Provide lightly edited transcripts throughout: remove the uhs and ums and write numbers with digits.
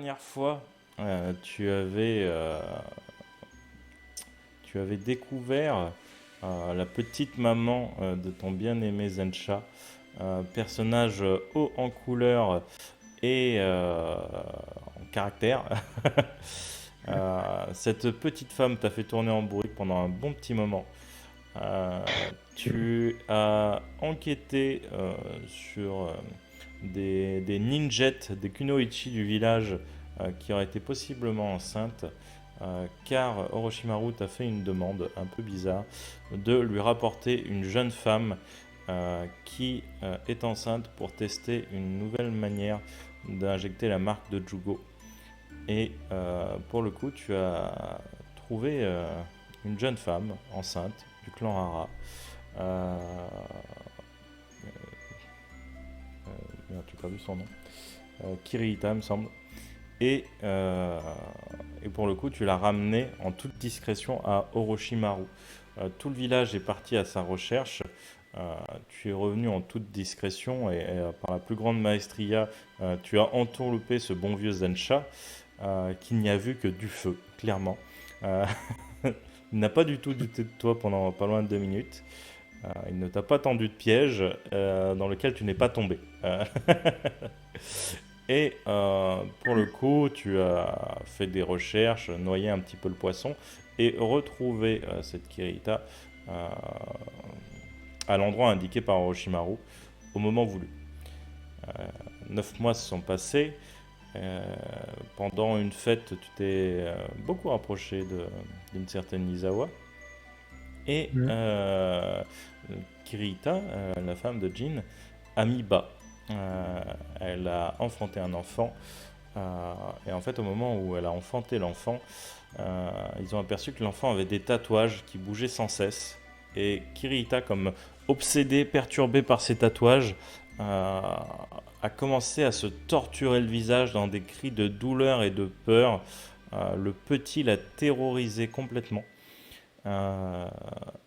dernière fois, tu avais découvert la petite maman de ton bien-aimé Zencha, personnage haut en couleur et en caractère. Cette petite femme t'a fait tourner en bourrique pendant un bon petit moment. Tu as enquêté sur des ninjettes, des kunoichi du village qui auraient été possiblement enceintes, car Orochimaru t'a fait une demande un peu bizarre de lui rapporter une jeune femme qui est enceinte pour tester une nouvelle manière d'injecter la marque de Jugo. Et pour le coup, tu as trouvé une jeune femme enceinte du clan Hara. Euh, Merde, j'ai perdu son nom. Kirihita, me semble. Et pour le coup, tu l'as ramené en toute discrétion à Orochimaru. Tout le village est parti à sa recherche. Tu es revenu en toute discrétion et par la plus grande maestria, tu as entourloupé ce bon vieux Zensha qui n'y a vu que du feu, clairement. Euh, il n'a pas du tout douté de toi pendant pas loin de 2 minutes. Il ne t'a pas tendu de piège dans lequel tu n'es pas tombé. Et pour le coup, tu as fait des recherches, noyé un petit peu le poisson et retrouvé cette Kirita euh, à l'endroit indiqué par Orochimaru au moment voulu. 9 mois se sont passés. Euh, Pendant une fête, tu t'es beaucoup rapproché d'une certaine Izawa. Et Mhm. Kirita, la femme de Jin, a mis bas. Elle a enfanté un enfant. Et en fait, au moment où elle a enfanté l'enfant, ils ont aperçu que l'enfant avait des tatouages qui bougeaient sans cesse. Et Kirihita, comme obsédé, perturbé par ces tatouages, a commencé à se torturer le visage dans des cris de douleur et de peur. Le petit l'a terrorisé complètement. Euh,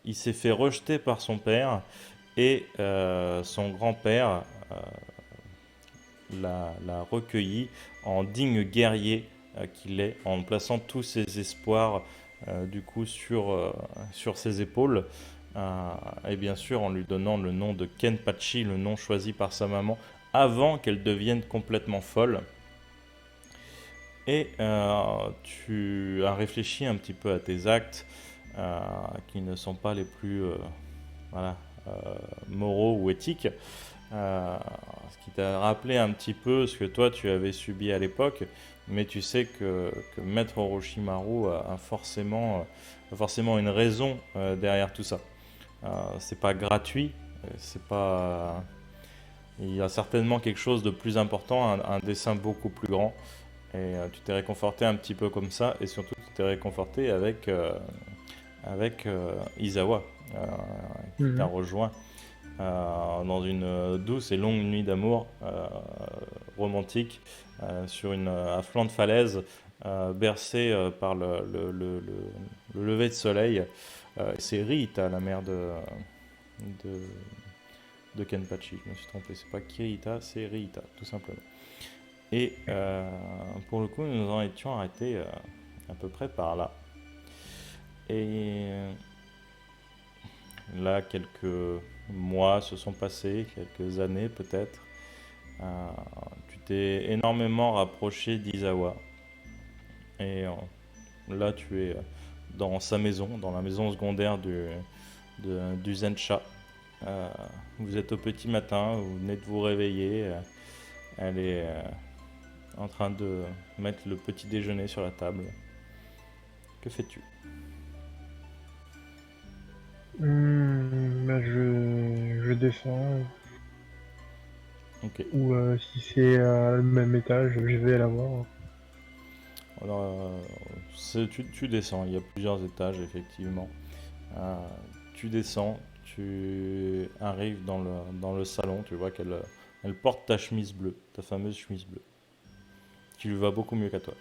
il s'est fait rejeter par son père et son grand-père l'a recueilli en digne guerrier qu'il est, en plaçant tous ses espoirs du coup sur ses épaules. Et bien sûr en lui donnant le nom de Kenpachi, le nom choisi par sa maman, avant qu'elle devienne complètement folle. Et tu as réfléchi un petit peu à tes actes euh, qui ne sont pas les plus voilà, euh, moraux ou éthiques. Ce qui t'a rappelé un petit peu ce que toi tu avais subi à l'époque, mais tu sais que Maître Orochimaru a forcément une raison derrière tout ça. C'est pas gratuit, c'est pas. Il y a certainement quelque chose de plus important, un dessin beaucoup plus grand. Et tu t'es réconforté un petit peu comme ça, et surtout tu t'es réconforté avec Izawa, euh, qui t'a Mhm. rejoint dans une douce et longue nuit d'amour romantique sur une à flanc de falaise, bercée par le lever de soleil. C'est Rita, la mère de, de Kenpachi. Je me suis trompé, c'est pas Kirita, c'est Rita, tout simplement. Et pour le coup, nous en étions arrêtés à peu près par là. Et là, quelques mois se sont passés, quelques années peut-être. Euh, Tu t'es énormément rapproché d'Izawa. Et là, tu es dans sa maison, dans la maison secondaire du Zensha. Euh, Vous êtes au petit matin, vous venez de vous réveiller. Elle est en train de mettre le petit déjeuner sur la table. Que fais-tu? Bah, je descends, Ok. ou si c'est le même étage, je vais la voir. Alors, tu descends, il y a plusieurs étages effectivement. Euh, Tu descends, tu arrives dans le salon, tu vois qu'elle porte ta chemise bleue, ta fameuse chemise bleue, qui lui va beaucoup mieux qu'à toi.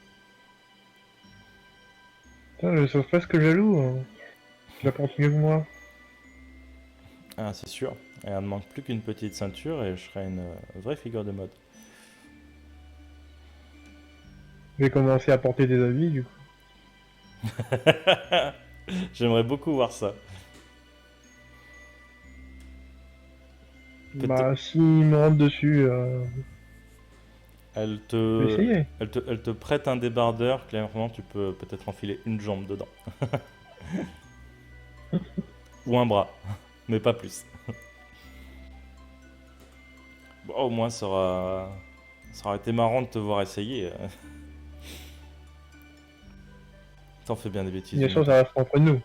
Putain, je suis presque jaloux, hein. Tu la portes mieux que moi. Ah, c'est sûr. Et elle ne manque plus qu'une petite ceinture et je serai une vraie figure de mode. J'ai commencé à porter des avis, du coup. J'aimerais beaucoup voir ça. Peut-être Bah, s'il me rentre dessus, elle je vais te, essayer. elle te prête un débardeur, clairement tu peux peut-être enfiler une jambe dedans. Ou un bras, mais pas plus. Bon, au moins ça aura été marrant de te voir essayer. T'en fais bien des bêtises Bien du sûr, matin. ça reste entre nous.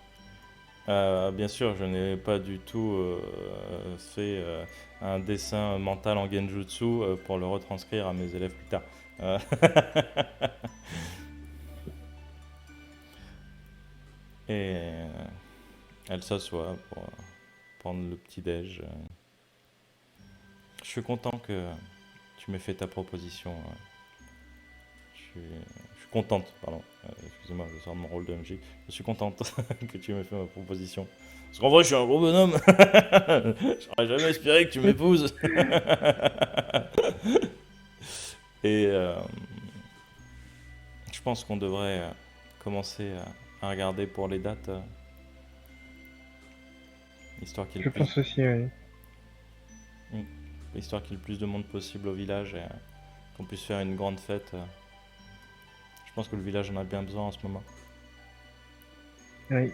Bien sûr, je n'ai pas du tout fait un dessin mental en genjutsu pour le retranscrire à mes élèves plus tard. Euh, et elle s'assoit pour prendre le petit-déj. Je suis content que tu m'aies fait ta proposition. Je suis contente, pardon. Excusez-moi, je sors de mon rôle de MJ. Je suis contente que tu m'aies fait ma proposition. Parce qu'en vrai, je suis un gros bonhomme. J'aurais jamais espéré que tu m'épouses. Et je pense qu'on devrait commencer à regarder pour les dates, histoire qu'il y ait Je le plus, pense aussi, oui. mm, histoire qu'il y ait le plus de monde possible au village et qu'on puisse faire une grande fête. Je pense que le village en a bien besoin en ce moment. Oui,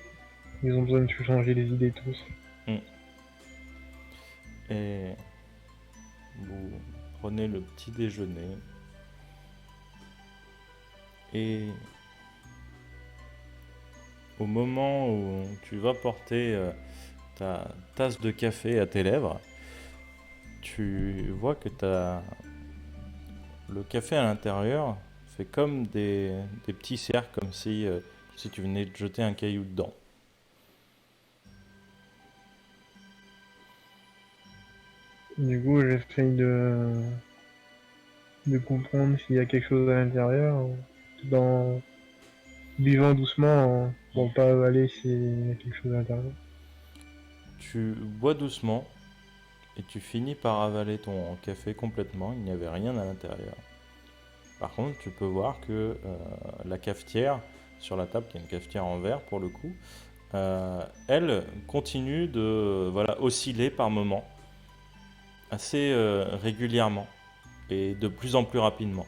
ils ont besoin de se changer les idées tous. Mm. Et vous prenez le petit déjeuner et au moment où tu vas porter ta tasse de café à tes lèvres, tu vois que le café à l'intérieur fait comme des petits cercles, comme si tu venais de jeter un caillou dedans. Du coup, j'essaye de comprendre s'il y a quelque chose à l'intérieur, tout en buvant doucement, pour pas avaler s'il y a quelque chose à l'intérieur. Tu bois doucement et tu finis par avaler ton café complètement, il n'y avait rien à l'intérieur. Par contre, tu peux voir que la cafetière sur la table, qui est une cafetière en verre pour le coup, elle continue de voilà, osciller par moments, assez régulièrement et de plus en plus rapidement.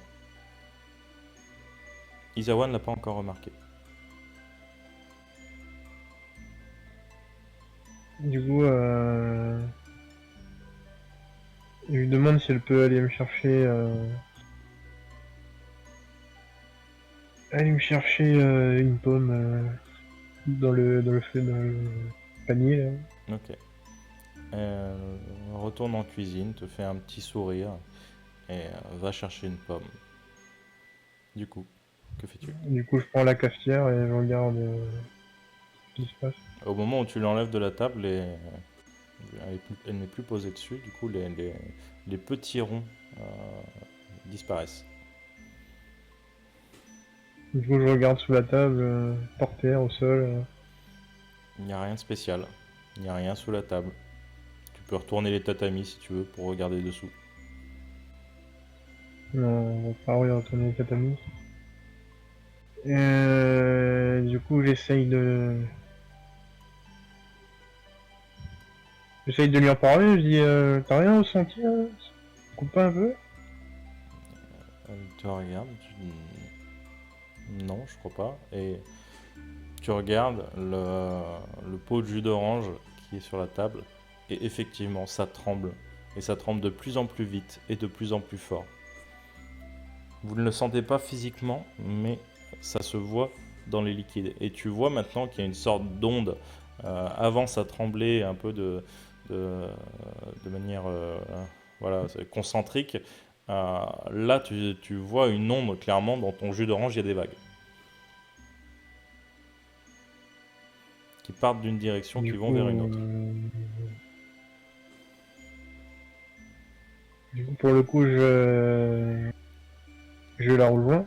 Isawa ne l'a pas encore remarqué. Du coup, je lui demande si elle peut aller me chercher une pomme dans le panier là. Ok. Retourne en cuisine, te fait un petit sourire et va chercher une pomme. Du coup, que fais-tu? Du coup, je prends la cafetière et je regarde ce qui se passe. Au moment où tu l'enlèves de la table, elle n'est plus posée dessus, du coup les petits ronds euh, disparaissent. Du coup, je regarde sous la table, par terre, au sol. Il n'y a rien de spécial, il n'y a rien sous la table. Tu peux retourner les tatamis si tu veux pour regarder dessous. Non, on va pas retourner les tatamis. Du coup, j'essaye de lui en parler. Je dis, t'as rien ressenti, hein? Ça coupe pas un peu? Elle te regarde, tu dis non, je crois pas. Et tu regardes le pot de jus d'orange qui est sur la table, et effectivement, ça tremble. Et ça tremble de plus en plus vite et de plus en plus fort. Vous ne le sentez pas physiquement, mais ça se voit dans les liquides. Et tu vois maintenant qu'il y a une sorte d'onde. Avant, ça tremblait un peu de, de manière voilà, concentrique. Là, tu vois une onde clairement dans ton jus d'orange, il y a des vagues qui partent d'une direction, qui Du vont coup, vers une autre. pour le coup, je la rejoins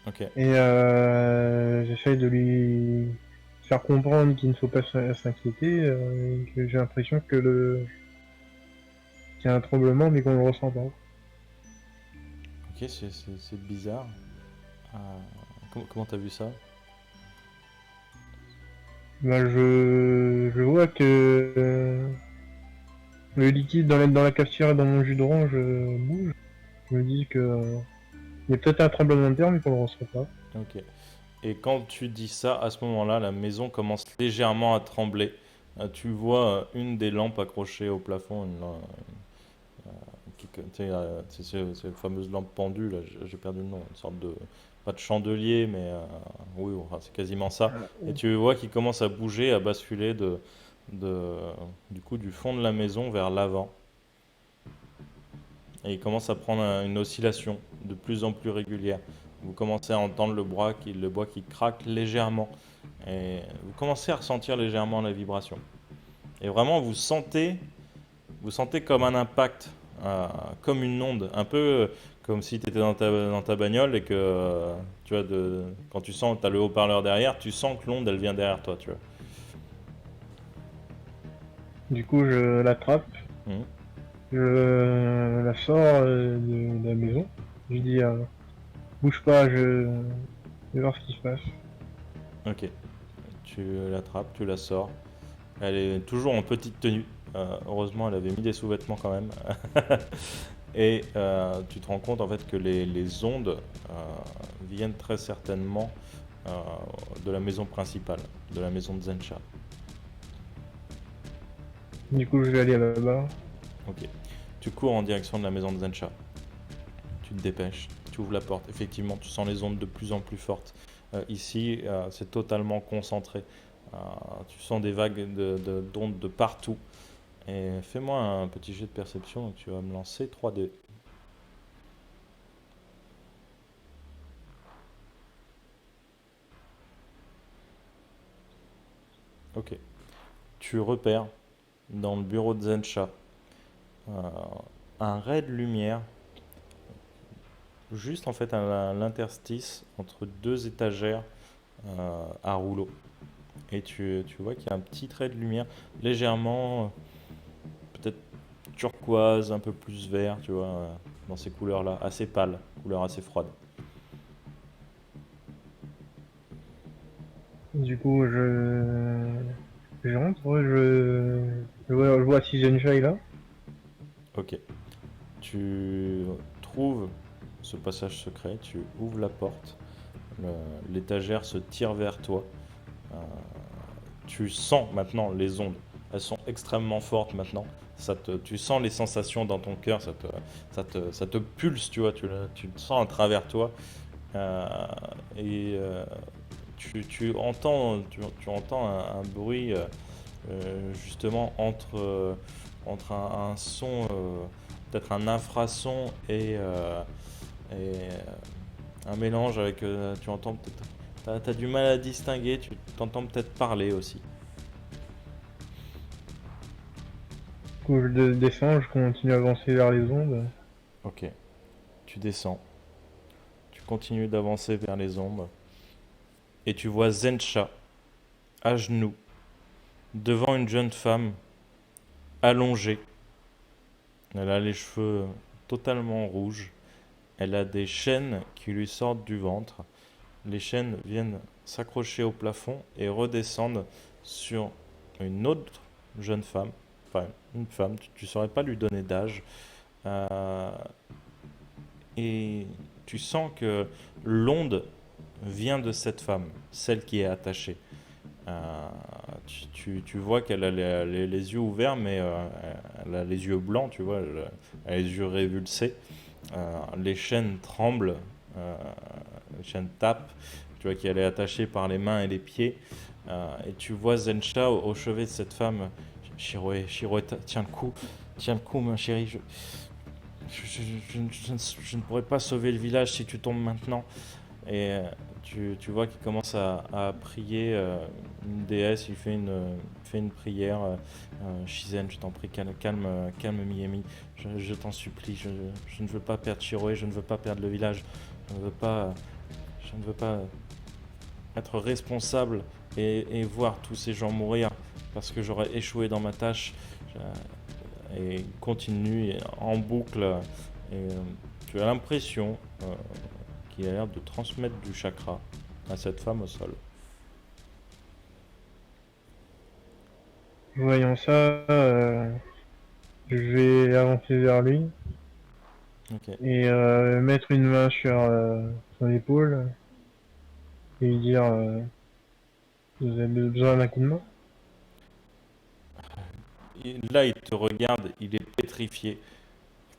Ok. et j'essaye de lui faire comprendre qu'il ne faut pas s'inquiéter, et que j'ai l'impression qu'il y a un tremblement mais qu'on le ressent pas. Ok, c'est bizarre. Euh, comment t'as vu ça? Bah, je vois que le liquide dans la cafetière et dans mon jus d'orange bouge. Je me dis que il y a peut-être un tremblement de terre, mais qu'on le ressent pas. Ok. Et quand tu dis ça, à ce moment-là, la maison commence légèrement à trembler. Tu vois une des lampes accrochées au plafond, tu sais, c'est ces fameuses lampes pendues, là, j'ai perdu le nom, une sorte de, pas de chandelier, mais oui, enfin, c'est quasiment ça. Et tu vois qu'il commence à bouger, à basculer de, du coup, du fond de la maison vers l'avant. Et il commence à prendre une oscillation de plus en plus régulière. Vous commencez à entendre le bois qui craque légèrement. Et vous commencez à ressentir légèrement la vibration. Et vraiment, vous sentez comme un impact, comme une onde, un peu comme si tu étais dans ta bagnole et que, tu vois, quand tu sens que tu as le haut-parleur derrière, tu sens que l'onde, elle vient derrière toi, tu vois. Du coup, je l'attrape, Mhm. je la sors de la maison. Je dis, bouge pas, je vais voir ce qui se passe. Ok. Tu l'attrapes, tu la sors. Elle est toujours en petite tenue. Heureusement, elle avait mis des sous-vêtements quand même. Et tu te rends compte en fait que les ondes viennent très certainement euh, de la maison principale, de la maison de Zensha. Du coup, je vais aller là-bas. Ok. Tu cours en direction de la maison de Zensha. Tu te dépêches, tu ouvres la porte. Effectivement, tu sens les ondes de plus en plus fortes. Ici, c'est totalement concentré. Euh, Tu sens des vagues d'ondes de partout. Et fais-moi un petit jet de perception. Donc tu vas me lancer 3D. Ok. Tu repères dans le bureau de Zensha euh, un ray de lumière juste en fait à l'interstice entre deux étagères à rouleau. Et tu vois qu'il y a un petit trait de lumière légèrement peut-être turquoise, un peu plus vert, tu vois, dans ces couleurs-là, assez pâles, couleurs assez froides. Du coup, je rentre, ouais, je vois si Zenja est là. Ok. Tu trouves ce passage secret, tu ouvres la porte, l'étagère se tire vers toi. Euh, Tu sens maintenant les ondes. Elles sont extrêmement fortes maintenant. Tu sens les sensations dans ton cœur, ça te pulse, tu vois, tu le sens à travers toi. Euh, et tu entends un bruit justement entre un son, peut-être un infrason et un mélange avec, tu entends peut-être, t'as du mal à distinguer, tu t'entends peut-être parler aussi. Du coup, je descends, je continue à avancer vers les ondes. Ok, tu descends, tu continues d'avancer vers les ombres et tu vois Zensha à genoux devant une jeune femme allongée. Elle a les cheveux totalement rouges, elle a des chaînes qui lui sortent du ventre. Les chaînes viennent s'accrocher au plafond et redescendent sur une autre jeune femme, enfin une femme, tu ne saurais pas lui donner d'âge, euh, et tu sens que l'onde vient de cette femme, celle qui est attachée. Euh, Tu vois qu'elle a les yeux ouverts, mais elle a les yeux blancs, tu vois, elle a les yeux révulsés. Les chaînes tremblent, euh, les chaînes tapent, tu vois qu'elle est attachée par les mains et les pieds. Et tu vois Zensha au chevet de cette femme. Shiroe, tiens le coup, ma chérie. Je ne pourrais pas sauver le village si tu tombes maintenant. Et tu vois qu'il commence à prier une déesse, fait une prière. Shizen, je t'en prie, calme Miemi. Je t'en supplie, je ne veux pas perdre Shiroe, je ne veux pas perdre le village. Je ne veux pas, je ne veux pas être responsable et voir tous ces gens mourir parce que j'aurais échoué dans ma tâche. Et continue en boucle. Et tu as l'impression qui a l'air de transmettre du chakra à cette femme au sol. Voyant ça, je vais avancer vers lui Ok. et mettre une main sur son épaule et lui dire vous avez besoin d'un coup de main? Là, il te regarde, il est pétrifié.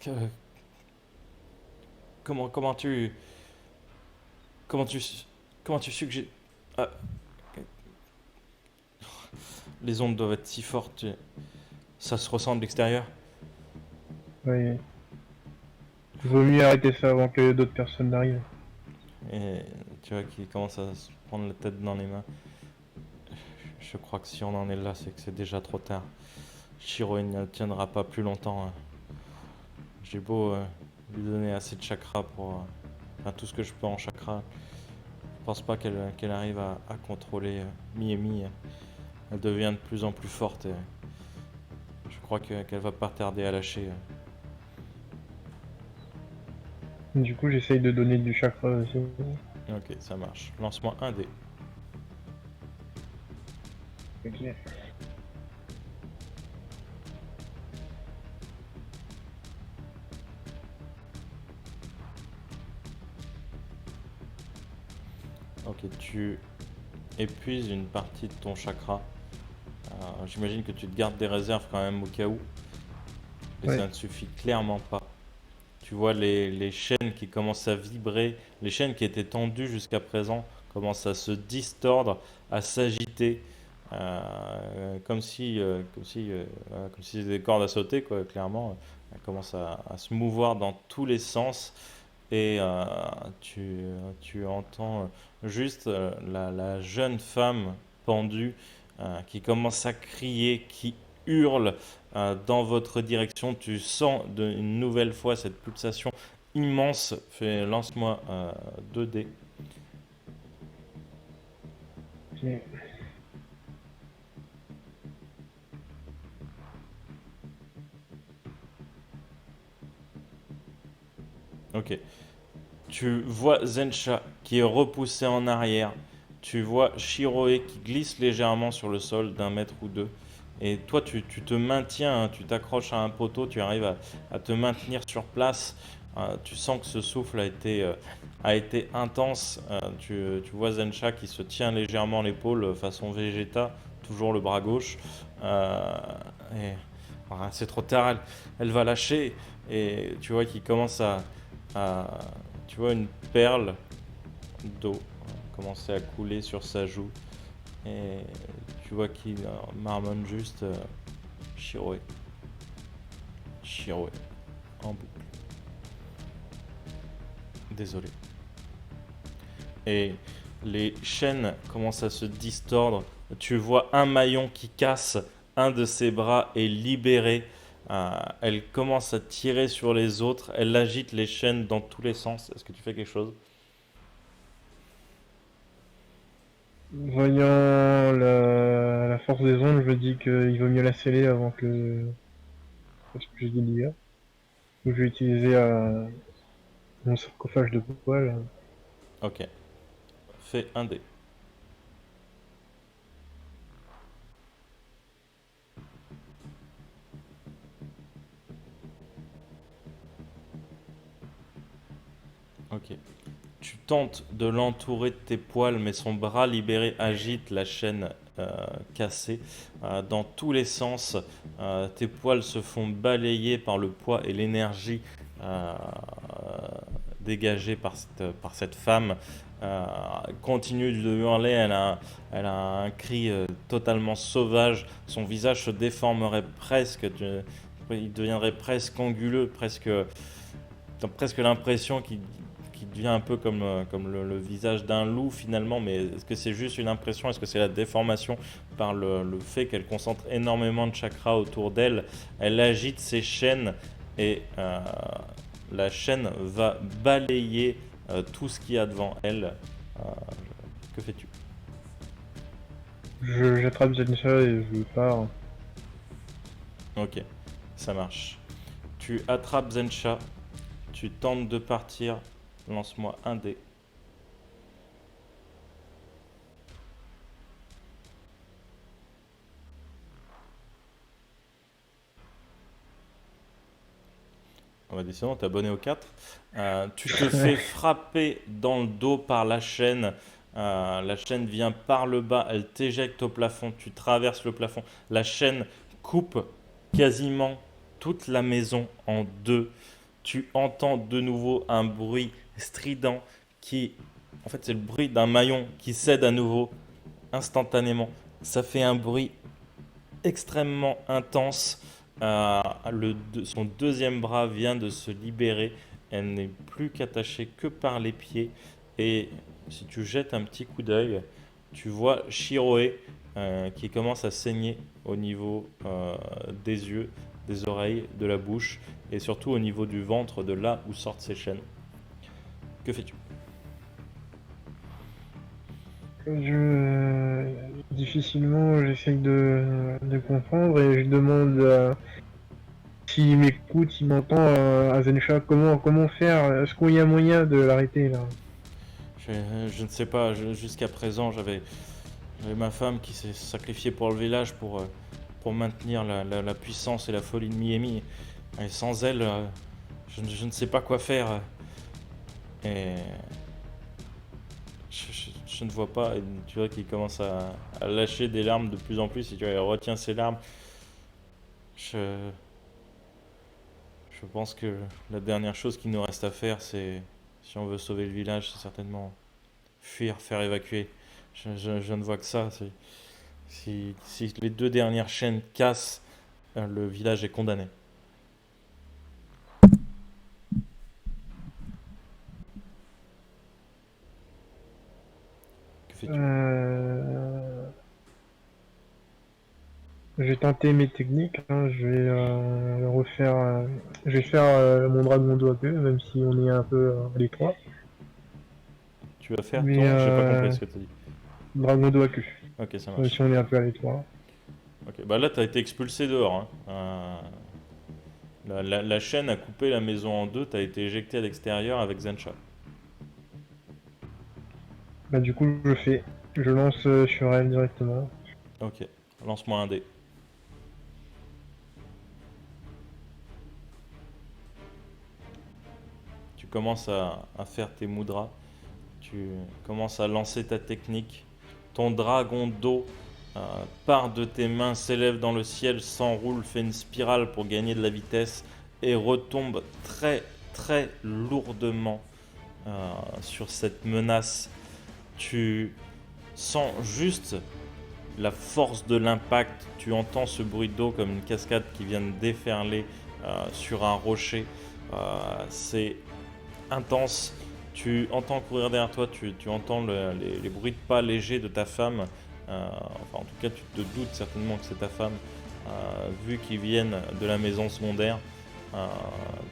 Que- Comment, comment tu, comment tu, comment tu suggères... Ah, les ondes doivent être si fortes, ça se ressent de l'extérieur. Oui. Il vaut mieux arrêter ça avant que d'autres personnes n'arrivent. Et tu vois qu'il commence à se prendre la tête dans les mains. Je crois que si on en est là, c'est que c'est déjà trop tard. Shiro, il ne tiendra pas plus longtemps, hein. J'ai beau lui donner assez de chakra pour... enfin, tout ce que je peux en chakra. Je pense pas qu'elle arrive à contrôler Miemi. Elle devient de plus en plus forte et je crois qu'elle va pas tarder à lâcher. Du coup, j'essaye de donner du chakra aussi. Ok, ça marche. Lance-moi un dé. Ok. Ok, tu épuises une partie de ton chakra. J'imagine que tu te gardes des réserves quand même au cas où. Et Ouais. ça ne suffit clairement pas. Tu vois les chaînes qui commencent à vibrer, les chaînes qui étaient tendues jusqu'à présent commencent à se distordre, à s'agiter, comme si c'était des cordes à sauter, quoi, clairement. Elles commencent à se mouvoir dans tous les sens et tu entends juste la jeune femme pendue qui commence à crier, qui hurle dans votre direction. Tu sens une nouvelle fois cette pulsation immense. Lance-moi 2 dés. Ok. Ok. Tu vois Zensha qui est repoussé en arrière. Tu vois Shiroe qui glisse légèrement sur le sol d'un mètre ou deux. Et toi, tu te maintiens, hein, tu t'accroches à un poteau, tu arrives à te maintenir sur place. Tu sens que ce souffle a été intense. Tu vois Zensha qui se tient légèrement l'épaule façon Vegeta, toujours le bras gauche. Euh, et c'est trop tard, elle va lâcher. Et tu vois qu'il commence à- tu vois une perle d'eau commencer à couler sur sa joue. Et tu vois qu'il marmonne juste Shiroe. Shiroe. En boucle. Désolé. Et les chaînes commencent à se distordre. Tu vois un maillon qui casse, un de ses bras est libéré. Elle commence à tirer sur les autres. Elle agite les chaînes dans tous les sens. Est-ce que tu fais quelque chose? Voyant la force des ondes, je me dis qu'il vaut mieux la sceller avant que parce que j'ai dit l'hiver. Donc je vais utiliser mon sarcophage de poil. Ok. Fais un dé. Ok. Tu tentes de l'entourer de tes poils, mais son bras libéré agite la chaîne cassée dans tous les sens. Tes poils se font balayer par le poids et l'énergie euh, dégagée par cette femme. Continue de hurler, elle a un cri totalement sauvage. Son visage se déformerait presque, il deviendrait presque anguleux, t'as presque l'impression qu'il devient un peu comme le visage d'un loup finalement, mais est-ce que c'est juste une impression? Est-ce que c'est la déformation par le fait qu'elle concentre énormément de chakra autour d'elle? Elle agite ses chaînes et la chaîne va balayer tout ce qu'il y a devant elle. Euh, que fais-tu? J'attrape Zencha et je pars. Ok, ça marche. Tu attrapes Zensha, tu tentes de partir, lance-moi un dé. On va décider, t'es abonné au 4. Tu te fais frapper dans le dos par la chaîne. La chaîne vient par le bas, elle t'éjecte au plafond, tu traverses le plafond. La chaîne coupe quasiment toute la maison en deux. Tu entends de nouveau un bruit strident qui, en fait, c'est le bruit d'un maillon qui cède à nouveau instantanément. Ça fait un bruit extrêmement intense. Son deuxième bras vient de se libérer. Elle n'est plus qu'attachée que par les pieds. Et si tu jettes un petit coup d'œil, tu vois Shiroe qui commence à saigner au niveau des yeux, des oreilles, de la bouche et surtout au niveau du ventre, de là où sortent ses chaînes. Que fais-tu? Difficilement, j'essaye de comprendre et je demande s'il m'écoute, s'il m'entend à Zensha, comment faire? Est-ce qu'il y a moyen de l'arrêter là? Je ne sais pas, jusqu'à présent j'avais ma femme qui s'est sacrifiée pour le village pour maintenir la puissance et la folie de Miemi. Et sans elle, je ne sais pas quoi faire. Et je ne vois pas. Et tu vois qu'il commence à lâcher des larmes de plus en plus. Et tu vois, il retient ses larmes. Je pense que la dernière chose qu'il nous reste à faire, c'est, si on veut sauver le village, c'est certainement fuir, faire évacuer. Je ne vois que ça. Si les deux dernières chaînes cassent, le village est condamné. Que fais-tu? J'ai tenté mes techniques, hein, je vais refaire, je vais faire mon dragon d'eau à queue, même si on est un peu à l'étroit. Tu vas faire Mais ton... J'ai pas compris ce que tu as dit. dragon d'eau à queue, Ok, ça même marche. si on est un peu à l'étroit. Ok, bah là, tu as été expulsé dehors. Hein. La chaîne a coupé la maison en deux, tu as été éjecté à l'extérieur avec Zensha. Bah du coup, je lance sur elle directement. Ok, lance-moi un dé. Tu commences à faire tes mudras, tu commences à lancer ta technique. Ton dragon d'eau part de tes mains, s'élève dans le ciel, s'enroule, fait une spirale pour gagner de la vitesse et retombe très très lourdement sur cette menace. Tu sens juste la force de l'impact, tu entends ce bruit d'eau comme une cascade qui vient de déferler sur un rocher. C'est intense. Tu entends courir derrière toi, tu entends les bruits de pas légers de ta femme. Enfin, en tout cas, tu te doutes certainement que c'est ta femme, vu qu'ils viennent de la maison secondaire.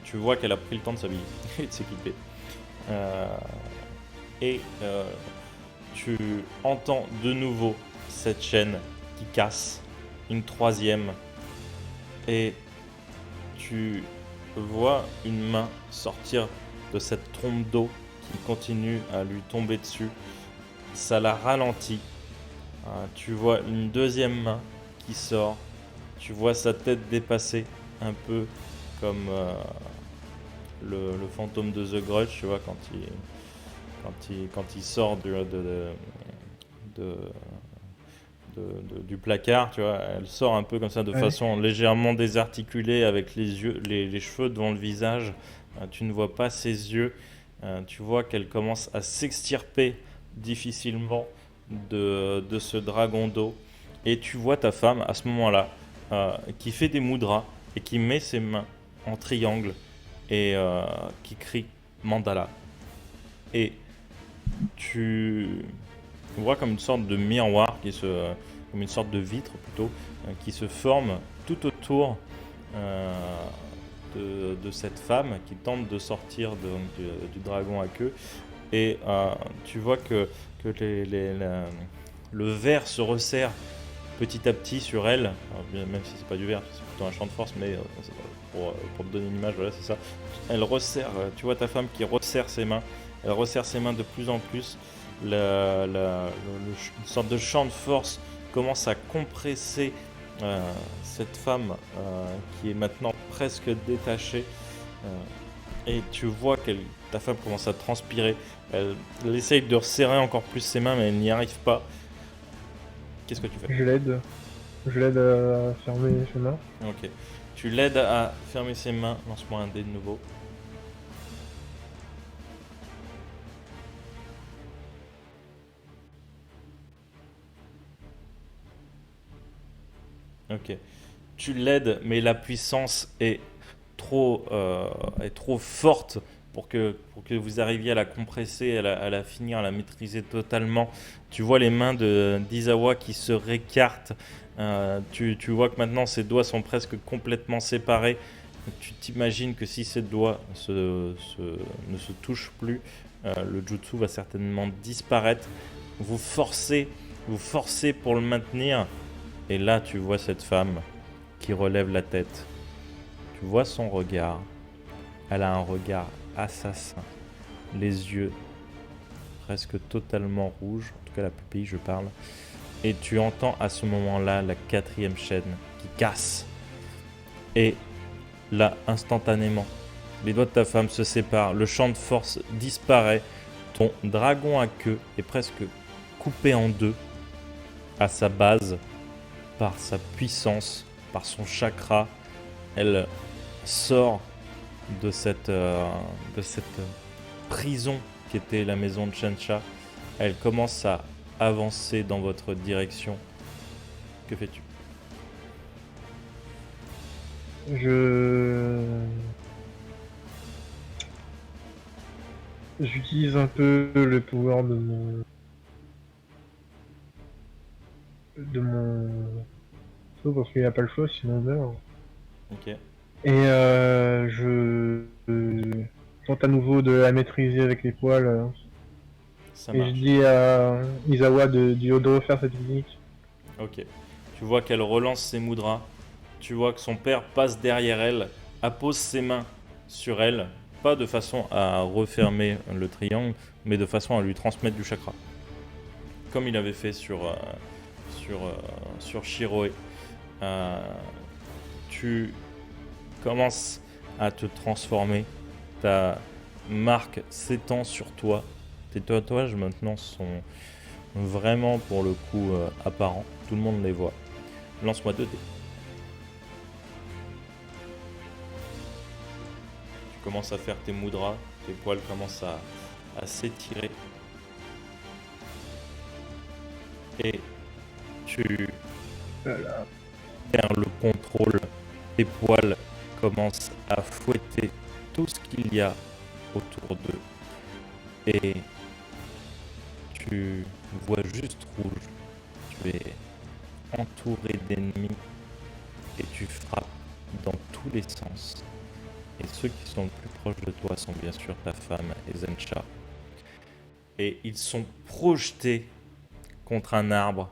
Tu vois qu'elle a pris le temps de s'habiller et de s'équiper. Et tu entends de nouveau cette chaîne qui casse, une troisième, et tu vois une main sortir de cette trompe d'eau qui continue à lui tomber dessus. Ça la ralentit. Tu vois une deuxième main qui sort. Tu vois sa tête dépasser un peu comme le fantôme de The Grudge, tu vois, quand il sort du placard, tu vois, elle sort un peu comme ça de Ouais. façon légèrement désarticulée avec les yeux, les cheveux devant le visage. Tu ne vois pas ses yeux. Tu vois qu'elle commence à s'extirper difficilement de ce dragon d'eau. Et tu vois ta femme à ce moment-là qui fait des mudras et qui met ses mains en triangle et qui crie mandala. Et tu vois comme une sorte de miroir comme une sorte de vitre plutôt, qui se forme tout autour de cette femme qui tente de sortir du dragon à queue. Et tu vois que le verre se resserre petit à petit sur elle. Alors, même si c'est pas du verre, c'est plutôt un champ de force, mais pour te donner une image, voilà, c'est ça. Elle resserre, tu vois ta femme qui resserre ses mains. Elle resserre ses mains de plus en plus. Une sorte de champ de force commence à compresser cette femme qui est maintenant presque détachée. Et tu vois que ta femme commence à transpirer. Elle essaye de resserrer encore plus ses mains, mais elle n'y arrive pas. Qu'est-ce que tu fais? Je l'aide. Je l'aide à fermer ses mains. Ok. Tu l'aides à fermer ses mains. Lance-moi un dé de nouveau. Ok. Tu l'aides, mais la puissance est trop forte pour que vous arriviez à la compresser, à la finir, à la maîtriser totalement. Tu vois les mains d'Izawa qui se récartent. Tu vois que maintenant ses doigts sont presque complètement séparés. Tu t'imagines que si ces doigts ne se touchent plus, le jutsu va certainement disparaître. Vous forcez, vous forcez pour le maintenir. Et là, tu vois cette femme qui relève la tête. Tu vois son regard. Elle a un regard assassin. Les yeux presque totalement rouges. En tout cas, la pupille, je parle. Et tu entends à ce moment-là la 4e chaîne qui casse. Et là, instantanément, les doigts de ta femme se séparent. Le champ de force disparaît. Ton dragon à queue est presque coupé en deux à sa base par sa puissance, par son chakra. Elle sort de cette prison qui était la maison de Chensha. Elle commence à avancer dans votre direction. Que fais-tu? J'utilise un peu le pouvoir de mon saut parce qu'il n'y a pas le choix sinon on meurt. Ok. Et je tente à nouveau de la maîtriser avec les poils. Ça Et je marche. dis à Izawa de refaire cette technique. Ok. Tu vois qu'elle relance ses mudras. Tu vois que son père passe derrière elle, appose ses mains sur elle, pas de façon à refermer le triangle, mais de façon à lui transmettre du chakra. Comme il avait fait sur Shiroe. Tu commences à te transformer. Ta marque s'étend sur toi. Tes tatouages maintenant sont vraiment pour le coup apparents. Tout le monde les voit. Lance-moi 2 dés. Tu commences à faire tes mudras. Tes poils commencent à s'étirer. Et tu Voilà. perds le contrôle. Tes poils commencent à fouetter tout ce qu'il y a autour d'eux. Et tu vois juste rouge. Tu es entouré d'ennemis et tu frappes dans tous les sens. Et ceux qui sont le plus proches de toi sont bien sûr ta femme et Zensha. Et ils sont projetés contre un arbre.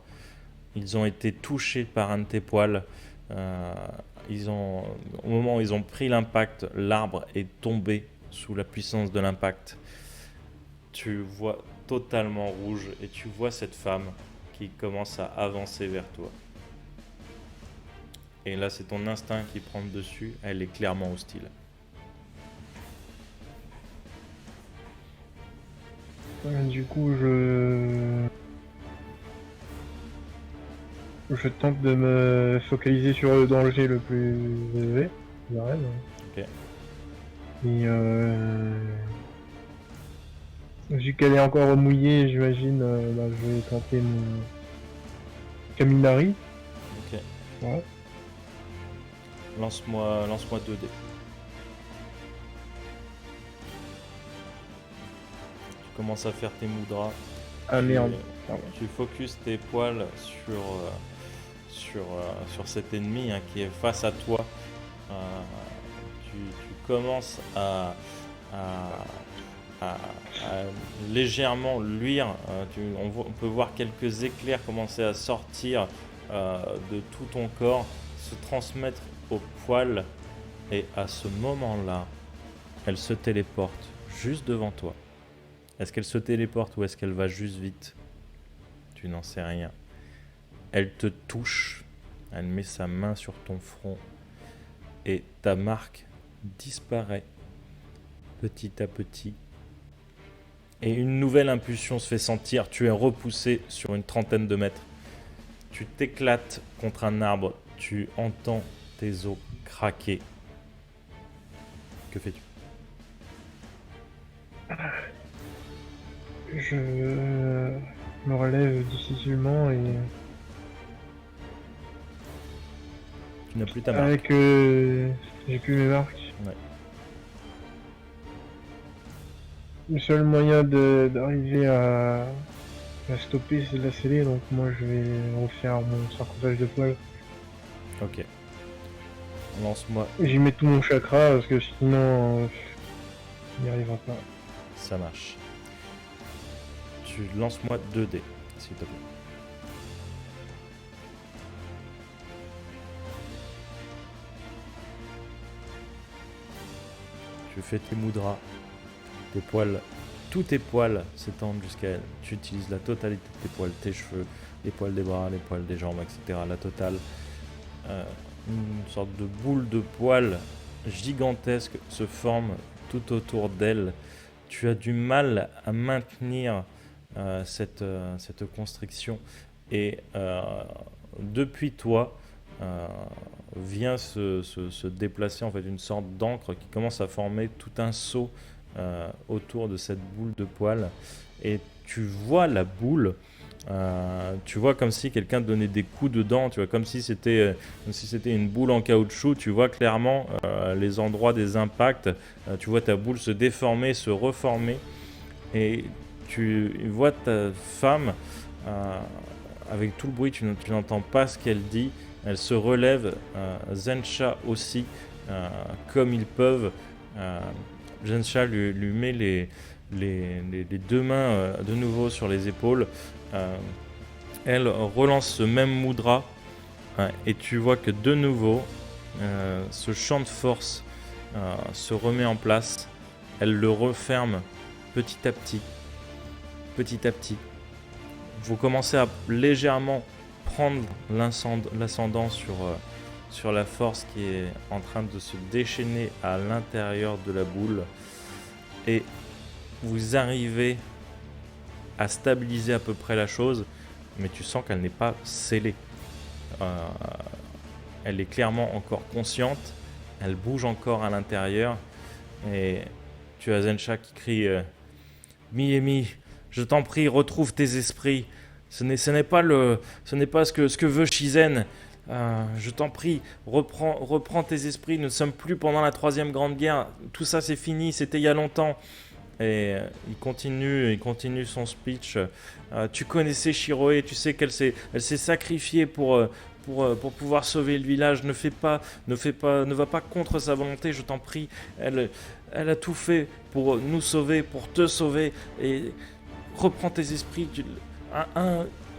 Ils ont été touchés par un de tes poils. Au moment où ils ont pris l'impact, l'arbre est tombé sous la puissance de l'impact. Tu vois totalement rouge et tu vois cette femme qui commence à avancer vers toi. Et là, c'est ton instinct qui prend le dessus. Elle est clairement hostile. Du coup, je tente de me focaliser sur le danger le plus élevé. J'arrête. Ok. Et vu qu'elle est encore mouillée, j'imagine, je vais tenter mon Kaminari. Ok. Ouais. Lance-moi 2 dés. Tu commences à faire tes mudras. Ah merde. Pardon. Tu focuses tes poils sur cet ennemi qui est face à toi. Tu commences à légèrement luire. On peut voir quelques éclairs commencer à sortir de tout ton corps, se transmettre aux poils. Et à ce moment-là, elle se téléporte juste devant toi. Est-ce qu'elle se téléporte ou est-ce qu'elle va juste vite? Tu n'en sais rien. Elle te touche, elle met sa main sur ton front et ta marque disparaît petit à petit. Et une nouvelle impulsion se fait sentir. Tu es repoussé sur une trentaine de mètres. Tu t'éclates contre un arbre. Tu entends tes os craquer. Que fais-tu? Je me relève difficilement et Tu n'as plus ta marque. avec j'ai plus mes marques. Ouais. Le seul moyen d'arriver à stopper, c'est de la sceller, donc moi je vais refaire mon sarcophage de poils. Ok. Lance-moi, J'y mets tout mon chakra parce que sinon il n'y arrivera pas. ça marche. Tu lances-moi 2 dés, s'il te plaît. Tu fais tes mudras, tes poils, tous tes poils s'étendent jusqu'à elle. Tu utilises la totalité de tes poils, tes cheveux, les poils des bras, les poils des jambes, etc. La totale. Une sorte de boule de poils gigantesque se forme tout autour d'elle. Tu as du mal à maintenir cette constriction et depuis toi vient se déplacer en fait une sorte d'encre qui commence à former tout un seau autour de cette boule de poils et tu vois la boule. Tu vois comme si quelqu'un donnait des coups dedans, tu vois comme si c'était une boule en caoutchouc, tu vois clairement les endroits des impacts, tu vois ta boule se déformer, se reformer et tu vois ta femme avec tout le bruit, tu n'entends pas ce qu'elle dit, elle se relève, Zensha aussi, comme ils peuvent, Zensha lui met les 2 mains de nouveau sur les épaules. Elle relance ce même mudra et tu vois que de nouveau ce champ de force se remet en place. Elle le referme petit à petit. Petit à petit. Vous commencez à légèrement prendre l'ascendant sur la force qui est en train de se déchaîner à l'intérieur de la boule. Et vous arrivez à stabiliser à peu près la chose, mais tu sens qu'elle n'est pas scellée. Elle est clairement encore consciente, elle bouge encore à l'intérieur, et tu as Zensha qui crie Miemi, je t'en prie, retrouve tes esprits. Ce n'est pas ce que veut Shizen. Je t'en prie, reprends tes esprits. Nous ne sommes plus pendant la 3e Grande Guerre. Tout ça, c'est fini. C'était il y a longtemps. Et il continue son speech. Tu connaissais Shiroe, tu sais elle s'est sacrifiée pour pouvoir sauver le village. Ne va pas contre sa volonté, je t'en prie. Elle a tout fait pour nous sauver, pour te sauver. Et reprends tes esprits.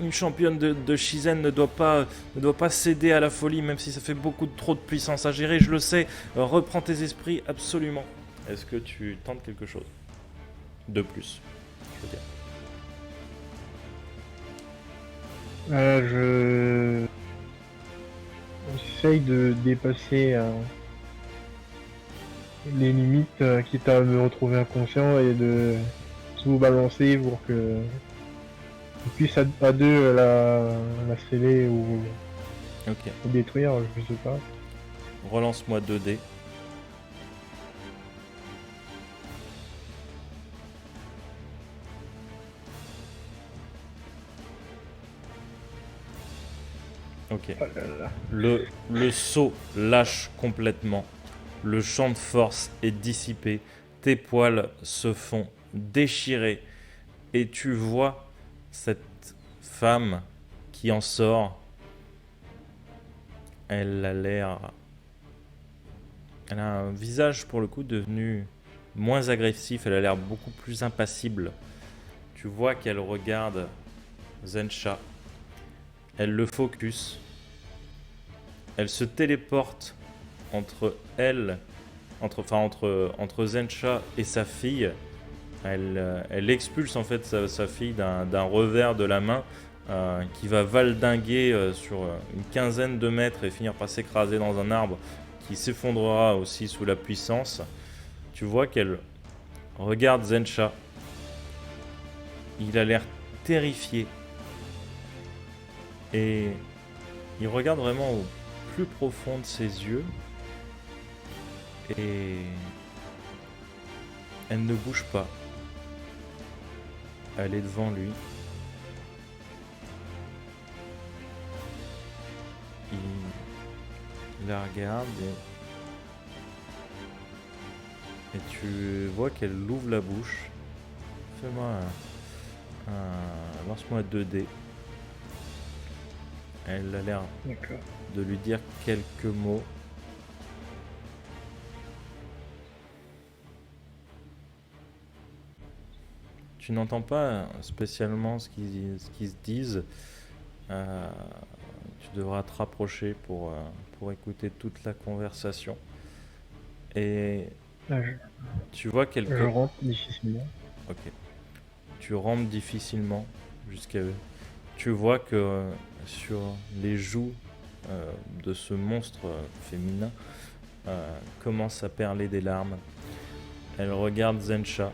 Une championne de Shizen ne doit pas céder à la folie, même si ça fait trop de puissance à gérer. Je le sais. Reprends tes esprits, absolument. Est-ce que tu tentes quelque chose de plus, je veux dire. J'essaye de dépasser les limites, quitte à me retrouver inconscient et de tout balancer pour que on puisse à deux la sceller ou détruire, je sais pas. Relance-moi 2 dés. Ok. Oh là là. Le seau lâche complètement. Le champ de force est dissipé. Tes poils se font déchirer. Et tu vois cette femme qui en sort. Elle a un visage pour le coup devenu moins agressif. Elle a l'air beaucoup plus impassible. Tu vois qu'elle regarde Zensha. Elle le focus. Elle se téléporte entre Zensha et sa fille. Elle expulse en fait sa fille d'un revers de la main qui va valdinguer sur une quinzaine de mètres et finir par s'écraser dans un arbre qui s'effondrera aussi sous la puissance. Tu vois qu'elle regarde Zensha. Il a l'air terrifié. Et il regarde vraiment au plus profond de ses yeux. Et elle ne bouge pas. Elle est devant lui. Il la regarde et tu vois qu'elle ouvre la bouche. Fais-moi lance-moi 2 dés. Elle a l'air D'accord. de lui dire quelques mots. Tu n'entends pas spécialement ce qu'ils se disent. Tu devras te rapprocher pour écouter toute la conversation. Et Ah, tu vois je rentre difficilement. Ok. Tu rentres difficilement jusqu'à eux. Tu vois que sur les joues de ce monstre féminin commence à perler des larmes. Elle regarde Zensha.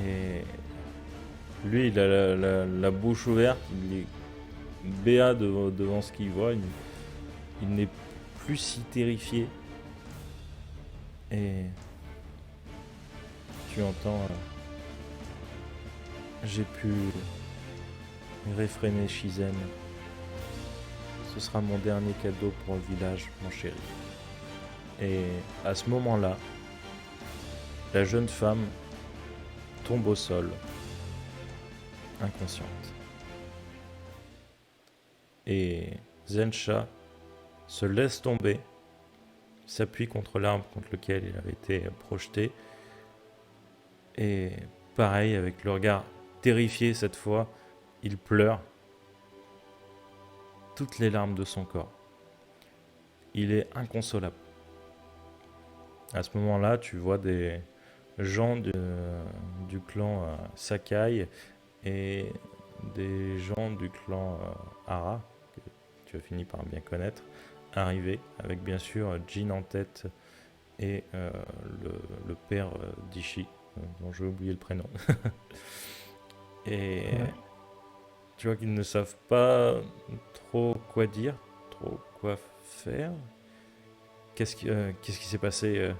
Et lui, il a la bouche ouverte. Il est béat devant ce qu'il voit. Il n'est plus si terrifié. Et tu entends... j'ai pu réfréner Shizen. Ce sera mon dernier cadeau pour le village, mon chéri. Et à ce moment-là, la jeune femme tombe au sol, inconsciente. Et Zensha se laisse tomber, s'appuie contre l'arbre contre lequel il avait été projeté. Et pareil, avec le regard terrifié cette fois, il pleure toutes les larmes de son corps. Il est inconsolable. À ce moment-là, tu vois des gens du clan Sakai et des gens du clan Hara, que tu as fini par bien connaître, arriver, avec bien sûr Jin en tête et le père d'Ishi, dont j'ai oublié le prénom. Et tu vois qu'ils ne savent pas trop quoi dire, trop quoi faire. Qu'est-ce qui s'est passé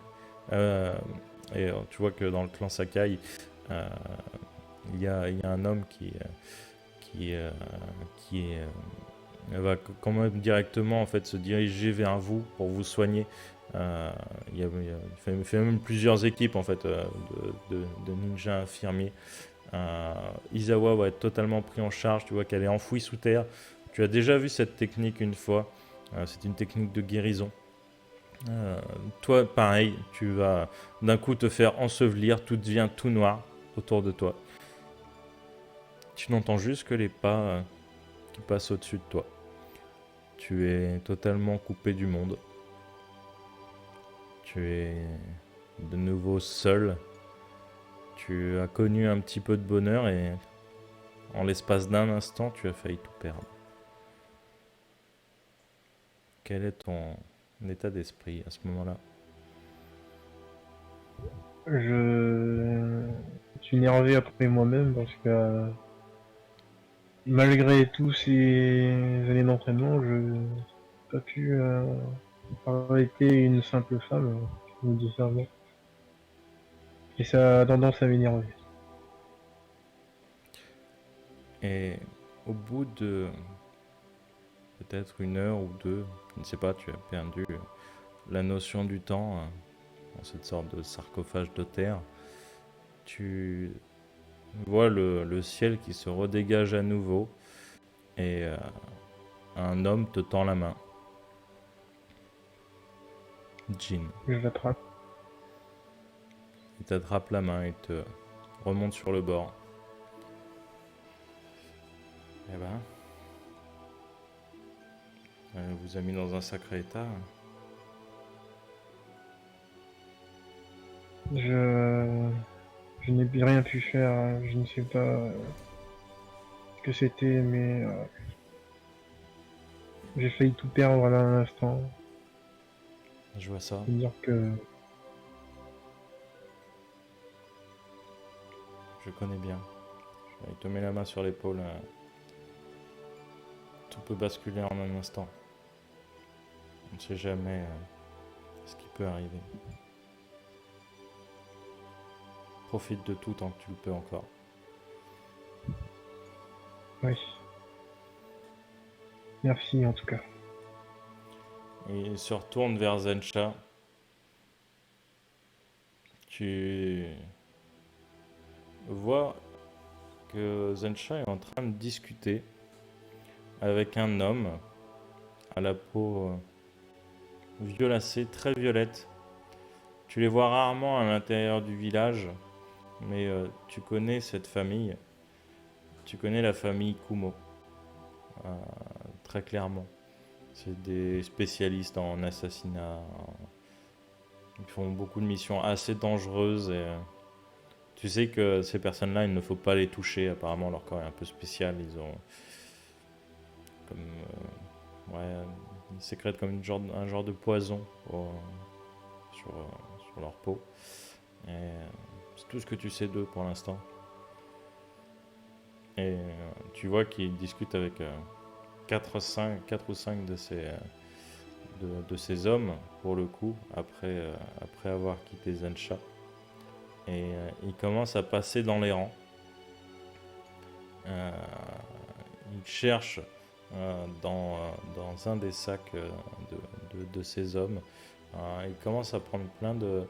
et tu vois que dans le clan Sakai, il y a un homme qui va quand même directement en fait se diriger vers vous pour vous soigner. Il fait même plusieurs équipes en fait de ninjas infirmiers. Izawa va être totalement pris en charge. Tu vois qu'elle est enfouie sous terre. Tu as déjà vu cette technique une fois. C'est une technique de guérison. Toi, pareil, tu vas d'un coup te faire ensevelir, tout devient tout noir autour de toi. Tu n'entends juste que les pas qui passent au-dessus de toi. Tu es totalement coupé du monde. Tu es de nouveau seul. Tu as connu un petit peu de bonheur et en l'espace d'un instant, tu as failli tout perdre. Quel est ton état d'esprit à ce moment-là ? Je suis énervé après moi-même parce que malgré tous ces années d'entraînement, je n'ai pas pu arrêter une simple femme, je me dis ça avant. Et ça a tendance à m'énerver. Et au bout de peut-être 1 heure ou 2, je ne sais pas, tu as perdu la notion du temps dans cette sorte de sarcophage de terre. Tu vois le ciel qui se redégage à nouveau et un homme te tend la main. Jin. Je l'attrape. Il t'attrape la main et te remonte sur le bord. Eh ben, elle vous a mis dans un sacré état. Je n'ai rien pu faire, je ne sais pas ce que c'était, mais j'ai failli tout perdre là un instant. Je vois ça. C'est-à-dire que je connais bien. Il te met la main sur l'épaule. Tout peut basculer en un instant. On ne sait jamais ce qui peut arriver. Profite de tout tant que tu le peux encore. Oui. Merci en tout cas. Et il se retourne vers Zensha. Tu vois que Zensha est en train de discuter avec un homme à la peau violacée, très violette. Tu les vois rarement à l'intérieur du village, mais tu connais cette famille. Tu connais la famille Kumo, très clairement. C'est des spécialistes en assassinat. Ils font beaucoup de missions assez dangereuses. Et, tu sais que ces personnes-là, il ne faut pas les toucher. Apparemment, leur corps est un peu spécial. Ils ont comme ils sécrètent comme un genre de poison sur leur peau. Et c'est tout ce que tu sais d'eux pour l'instant. Et tu vois qu'ils discutent avec 4 ou 5 de ces hommes, pour le coup, après avoir quitté Zensha. Et ils commencent à passer dans les rangs. Ils cherchent dans un des sacs de ces hommes. Ils commencent à prendre plein de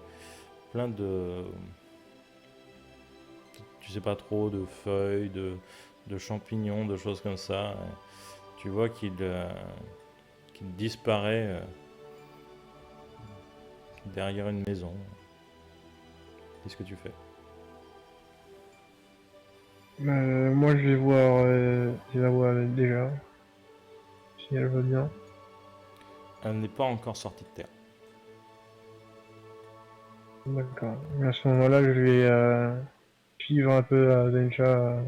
tu sais pas trop, de feuilles, de champignons, de choses comme ça. Tu vois qu'il disparaît derrière une maison. Qu'est-ce que tu fais? Moi je vais voir déjà, si elle va bien. Elle n'est pas encore sortie de terre. D'accord. À ce moment-là, je vais suivre un peu Zensha,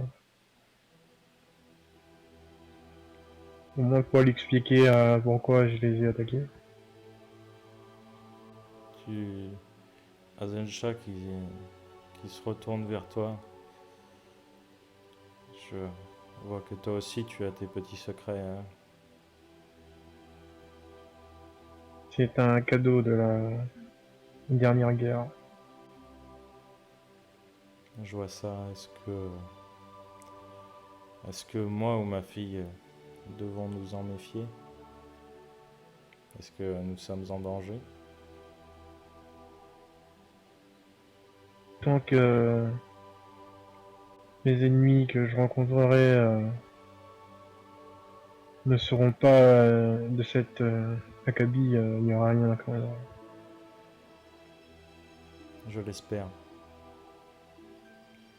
au moins pour lui expliquer pourquoi je les ai attaqués. Tu as Zensha qui se retourne vers toi. Je vois que toi aussi tu as tes petits secrets. Hein. C'est un cadeau de la dernière guerre. Je vois ça. Est-ce que moi ou ma fille devons nous en méfier? Est-ce que nous sommes en danger? Tant que les ennemis que je rencontrerai ne seront pas de cette acabit, il n'y aura rien à craindre. Je l'espère.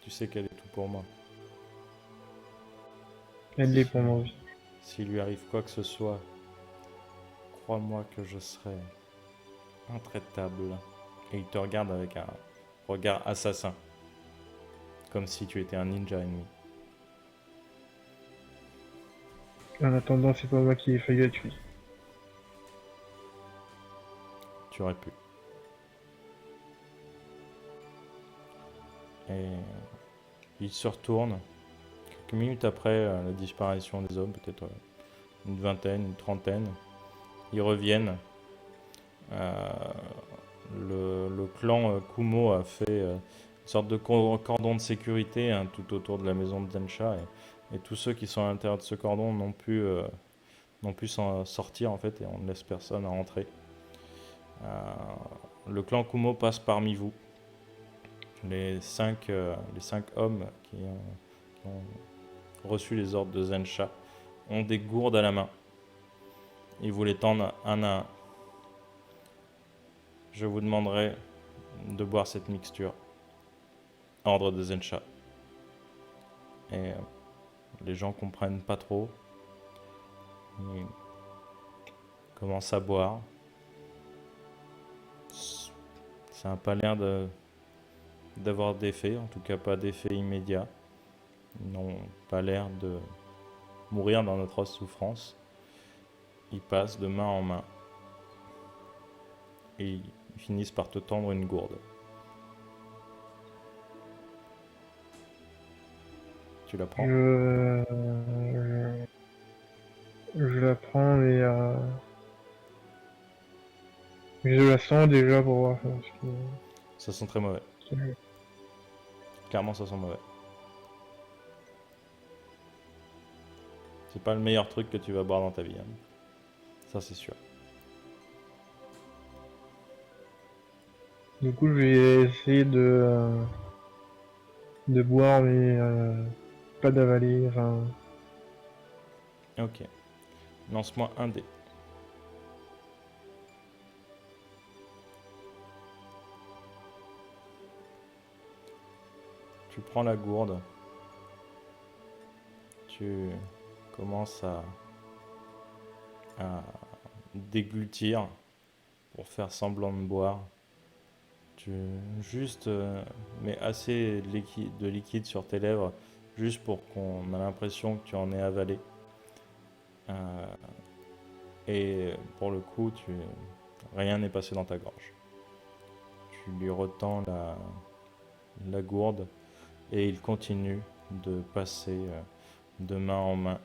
Tu sais qu'elle est tout pour moi. Elle est pour moi aussi. S'il lui arrive quoi que ce soit, crois-moi que je serai intraitable. Et il te regarde avec un regard assassin. Comme si tu étais un ninja ennemi. En attendant, c'est pas moi qui ai failli la tuer. Tu aurais pu. Et il se retourne. Quelques minutes après la disparition des hommes, peut-être une vingtaine, une trentaine, ils reviennent. Le clan Kumo a fait une sorte de cordon de sécurité tout autour de la maison de Zensha. Et tous ceux qui sont à l'intérieur de ce cordon n'ont pu s'en sortir en fait, et on ne laisse personne rentrer. Le clan Kumo passe parmi vous. Les 5 hommes qui ont reçu les ordres de Zensha ont des gourdes à la main. Ils vous les tendent un à un. Je vous demanderai de boire cette mixture. Ordre de Zensha. Et les gens comprennent pas trop. Ils commencent à boire. Ça n'a pas l'air d'avoir d'effet, en tout cas pas d'effet immédiat. Ils n'ont pas l'air de mourir dans notre souffrance. Ils passent de main en main. Et ils finissent par te tendre une gourde. Tu la prends? Je la prends mais je la sens déjà pour voir Ça sent très mauvais. ce que- Clairement, ça sent mauvais. C'est pas le meilleur truc que tu vas boire dans ta vie, hein. Ça, c'est sûr. Du coup, je vais essayer de boire, mais pas d'avaler. Enfin, Ok. Lance-moi un dé. Tu prends la gourde. Tu commences à déglutir pour faire semblant de boire. Tu juste mets assez de liquide sur tes lèvres, juste pour qu'on ait l'impression que tu en aies avalé. Euh, et pour le coup, rien n'est passé dans ta gorge. Tu lui retends la gourde et il continue de passer de main en main.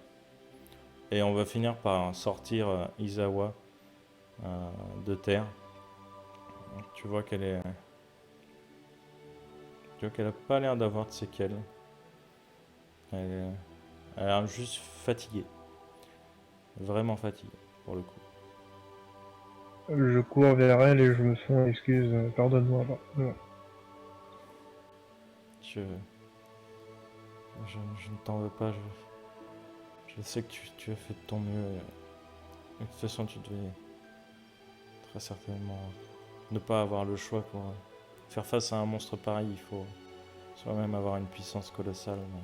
Et on va finir par sortir Izawa de terre. Tu vois qu'elle est, tu vois qu'elle a pas l'air d'avoir de séquelles. Elle, elle a l'air juste fatiguée, vraiment fatiguée pour le coup. je cours vers elle et je me sens excuse, pardonne-moi. Pardonne-moi. Je, je ne t'en veux pas. Je sais que tu as fait de ton mieux. De toute façon, tu devais très certainement ne pas avoir le choix pour faire face à un monstre pareil. Il faut soi-même avoir une puissance colossale. Mais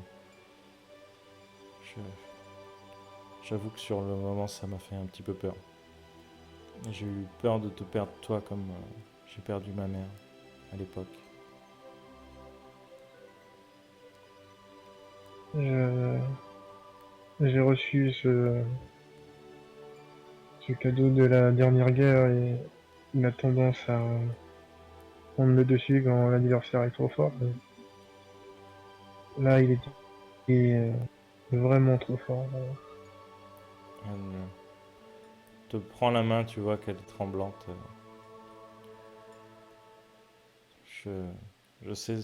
j'avoue que sur le moment, ça m'a fait un petit peu peur. J'ai eu peur de te perdre toi comme j'ai perdu ma mère à l'époque. Je- J'ai reçu ce cadeau de la dernière guerre et il a tendance à prendre le dessus quand l'adversaire est trop fort. Là, il était vraiment trop fort. Elle te prend la main, tu vois qu'elle est tremblante. Je, je sais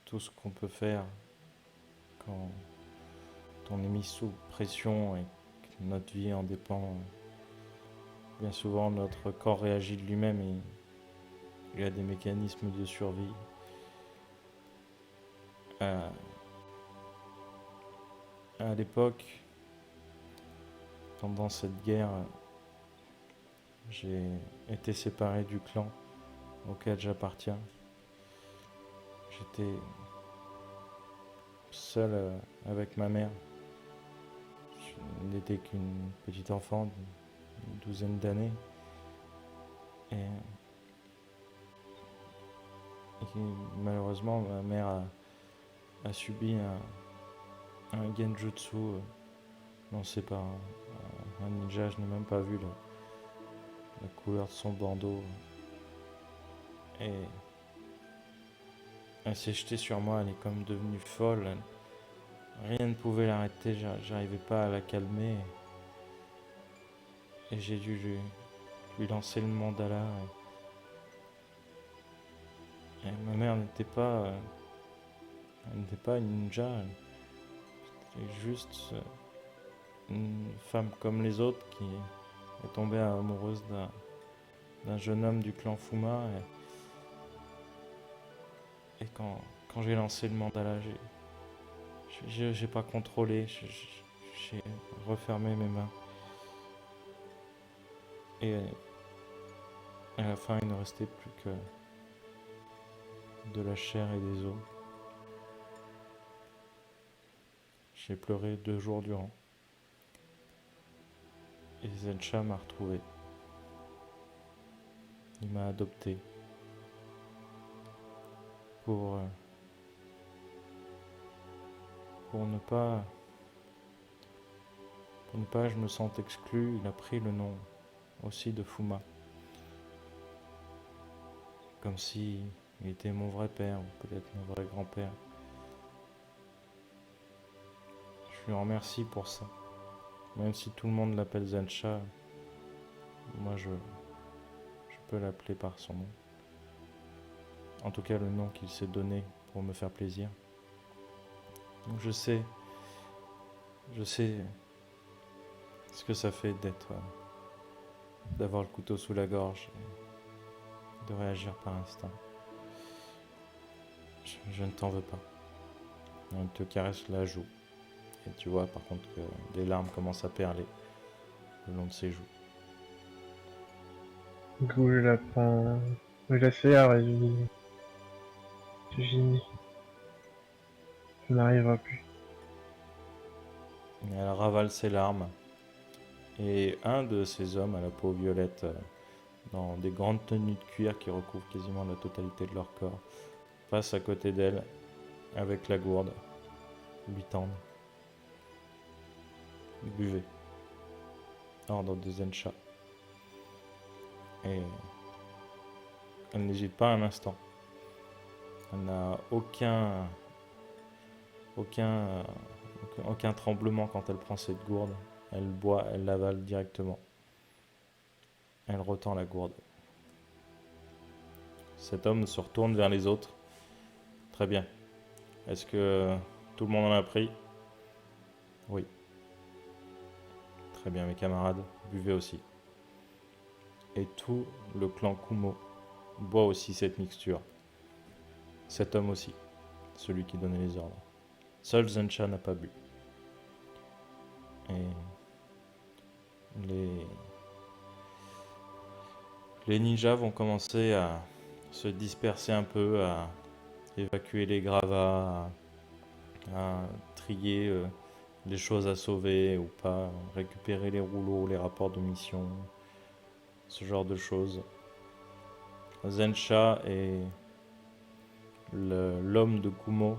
tout ce qu'on peut faire quand on est mis sous pression et que notre vie en dépend. Bien souvent, notre corps réagit de lui-même et il a des mécanismes de survie. Euh, à l'époque, pendant cette guerre, j'ai été séparé du clan auquel j'appartiens. J'étais seul avec ma mère. Je n'étais qu'une petite enfant d'une douzaine d'années. Et, et malheureusement, ma mère a subi un genjutsu lancé par un ninja. Je n'ai même pas vu la couleur de son bandeau. Et elle s'est jetée sur moi, elle est comme devenue folle. Rien ne pouvait l'arrêter, j'arrivais pas à la calmer. Et j'ai dû lui lancer le mandala. Et ma mère elle n'était pas une ninja, elle était juste une femme comme les autres qui est tombée amoureuse d'un jeune homme du clan Fuma. Et quand j'ai lancé le mandala, j'ai pas contrôlé, j'ai refermé mes mains. Et à la fin, il ne restait plus que de la chair et des os. J'ai pleuré 2 jours durant. Et Zencha m'a retrouvé. Il m'a adopté pour, euh, pour ne pas je me sente exclu. Il a pris le nom aussi de Fuma. Comme si il était mon vrai père, ou peut-être mon vrai grand-père. Je lui remercie pour ça. Même si tout le monde l'appelle Zensha, moi je peux l'appeler par son nom. En tout cas, le nom qu'il s'est donné pour me faire plaisir. Donc je sais ce que ça fait d'avoir le couteau sous la gorge, et de réagir par instinct. Je ne t'en veux pas. Il te caresse la joue. Et tu vois par contre que des larmes commencent à perler le long de ses joues. Du coup, je la prends, je la serre et je dis, Ginny, ça n'arrivera plus. Et elle ravale ses larmes. Et un de ces hommes à la peau violette, dans des grandes tenues de cuir qui recouvrent quasiment la totalité de leur corps, passe à côté d'elle avec la gourde, lui tend. Buvez. Ordre de Zensha. Et elle n'hésite pas un instant. Elle n'a aucun tremblement quand elle prend cette gourde. Elle boit, elle l'avale directement. Elle retend la gourde. Cet homme se retourne vers les autres. Très bien. Est-ce que tout le monde en a pris? Oui. Très bien, mes camarades, buvez aussi. Et tout le clan Kumo boit aussi cette mixture. Cet homme aussi, celui qui donnait les ordres. Seul Zensha n'a pas bu. Et les ninjas vont commencer à se disperser un peu, à évacuer les gravats, à trier les choses à sauver ou pas, récupérer les rouleaux, les rapports de mission, ce genre de choses. Zensha et l'homme de Kumo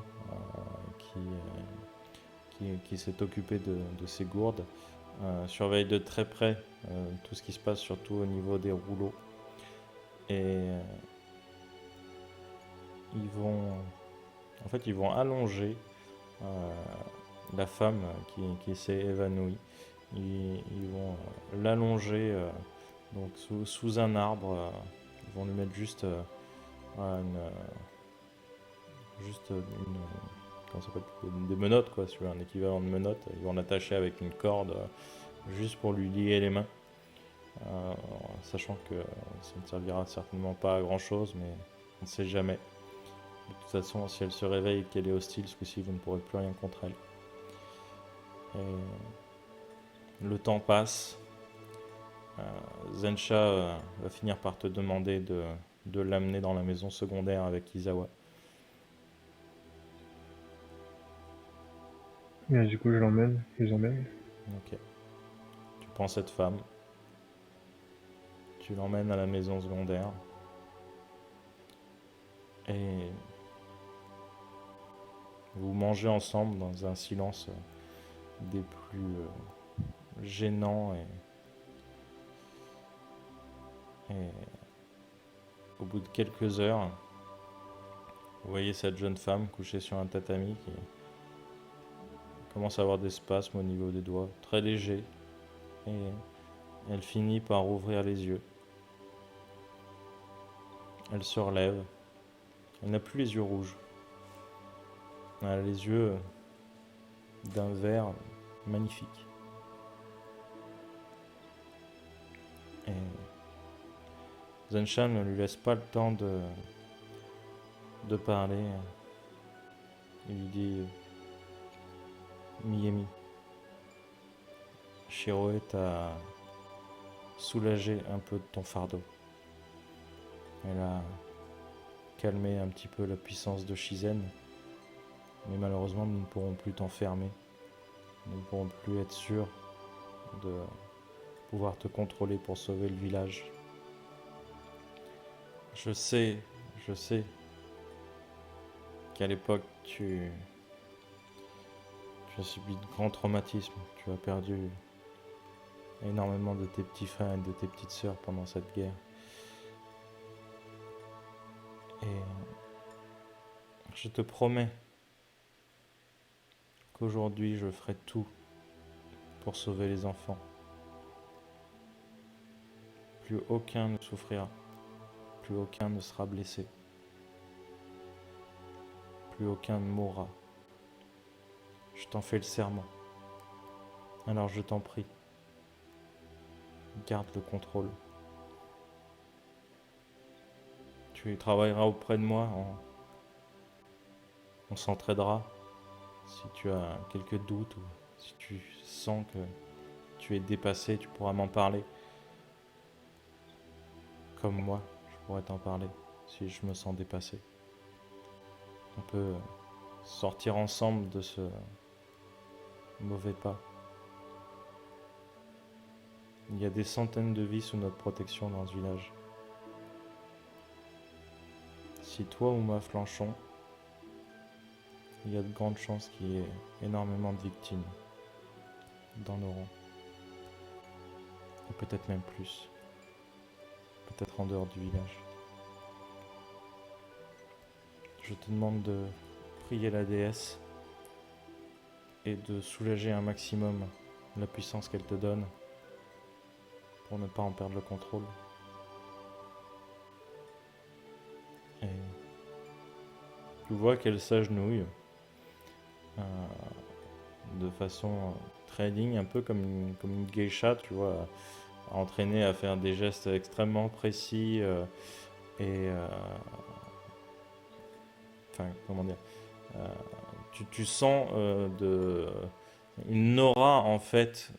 qui s'est occupé de ces gourdes surveille de très près tout ce qui se passe, surtout au niveau des rouleaux. Et ils vont allonger la femme qui s'est évanouie. Ils vont l'allonger donc sous un arbre. Ils vont lui mettre juste comment ça s'appelle, des menottes, quoi, sur un équivalent de menottes. Ils vont l'attacher avec une corde juste pour lui lier les mains. Sachant que ça ne servira certainement pas à grand chose, mais on ne sait jamais. De toute façon, si elle se réveille et qu'elle est hostile, ce coup-ci, vous ne pourrez plus rien contre elle. Et le temps passe. Zensha va finir par te demander de l'amener dans la maison secondaire avec Izawa. Et du coup, je les emmène. Ok. Tu prends cette femme. Tu l'emmènes à la maison secondaire. Et vous mangez ensemble dans un silence des plus gênants et au bout de quelques heures, vous voyez cette jeune femme couchée sur un tatami qui commence à avoir des spasmes au niveau des doigts, très légers, et elle finit par ouvrir les yeux. Elle se relève. Elle n'a plus les yeux rouges. Elle a les yeux d'un vert magnifique. Et Zensha ne lui laisse pas le temps de parler. Il lui dit: Miemi, Shiroe t'a soulagé un peu de ton fardeau. Elle a calmé un petit peu la puissance de Shizen, mais malheureusement nous ne pourrons plus t'enfermer. Nous ne pourrons plus être sûrs de pouvoir te contrôler pour sauver le village. Je sais qu'à l'époque tu as subi de grands traumatismes. Tu as perdu énormément de tes petits frères et de tes petites sœurs pendant cette guerre. Et je te promets qu'aujourd'hui je ferai tout pour sauver les enfants. Plus aucun ne souffrira, plus aucun ne sera blessé, plus aucun ne mourra. Je t'en fais le serment. Alors je t'en prie, garde le contrôle. Tu travailleras auprès de moi, on s'entraidera. Si tu as quelques doutes ou si tu sens que tu es dépassé, tu pourras m'en parler. Comme moi, je pourrais t'en parler si je me sens dépassé. On peut sortir ensemble de ce mauvais pas. Il y a des centaines de vies sous notre protection dans ce village. Si toi ou moi flanchons, il y a de grandes chances qu'il y ait énormément de victimes dans nos rangs. Et peut-être même plus. Peut-être en dehors du village. Je te demande de prier la déesse et de soulager un maximum la puissance qu'elle te donne pour ne pas en perdre le contrôle. Et tu vois qu'elle s'agenouille de façon très digne, un peu comme une geisha, tu vois, entraînée à faire des gestes extrêmement précis enfin, comment dire, tu sens une aura en fait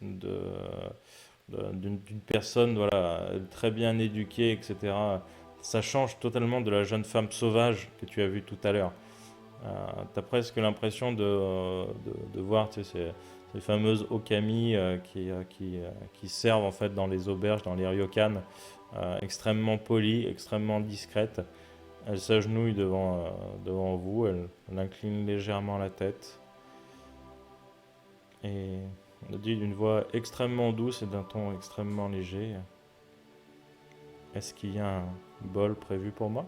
d'une personne voilà, très bien éduquée, etc. Ça change totalement de la jeune femme sauvage que tu as vue tout à l'heure. Tu as presque l'impression de voir ces fameuses okami qui servent en fait dans les auberges, dans les ryokan, extrêmement polies, extrêmement discrètes. Elle s'agenouille devant vous, elle incline légèrement la tête et dit d'une voix extrêmement douce et d'un ton extrêmement léger: est-ce qu'il y a un bol prévu pour moi?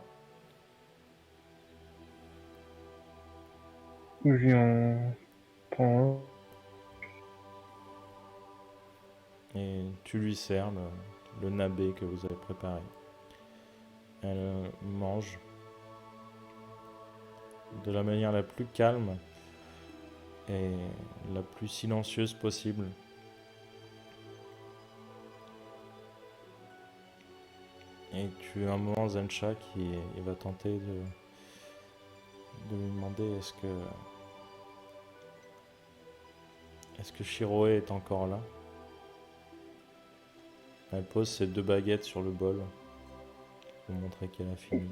Je lui en prends Et tu lui sers le nabé que vous avez préparé. Elle mange de la manière la plus calme et la plus silencieuse possible. Et tu as un moment Zensha qui va tenter de lui demander est-ce que Shiroe est encore là? Elle pose ses 2 baguettes sur le bol pour montrer qu'elle a fini.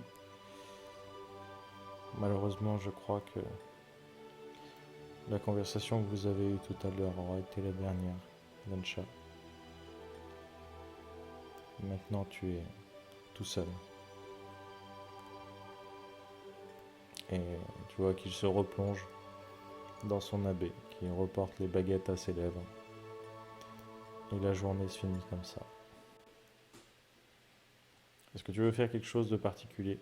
Malheureusement, je crois que la conversation que vous avez eue tout à l'heure aura été la dernière, Zensha. Maintenant, tu es tout seul. Et tu vois qu'il se replonge dans son abbé, qui reporte les baguettes à ses lèvres. Et la journée se finit comme ça. Est-ce que tu veux faire quelque chose de particulier?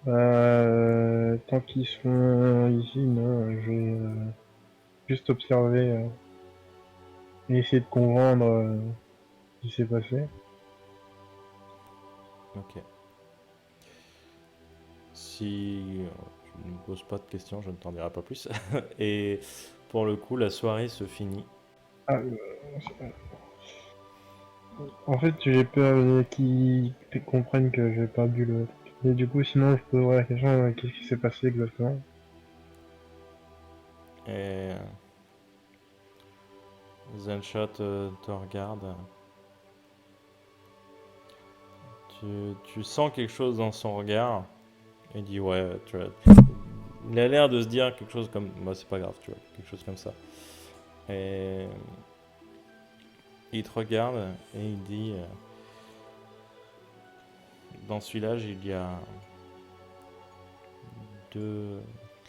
tant qu'ils sont ici, non, je vais juste observer et essayer de comprendre ce qui s'est passé. Ok. Si tu ne me poses pas de questions, je ne t'en dirai pas plus. Et pour le coup, la soirée se finit. Ah, en fait, j'ai peur qu'ils comprennent que j'ai pas bu le truc. Et du coup, sinon, je poserai la question qu'est-ce qui s'est passé exactement. Et Zensha te regarde. Tu sens quelque chose dans son regard. Il dit ouais, tu vois. Il a l'air de se dire quelque chose comme bah, c'est pas grave, tu vois, quelque chose comme ça. Et il te regarde et il dit dans ce village, il y a deux.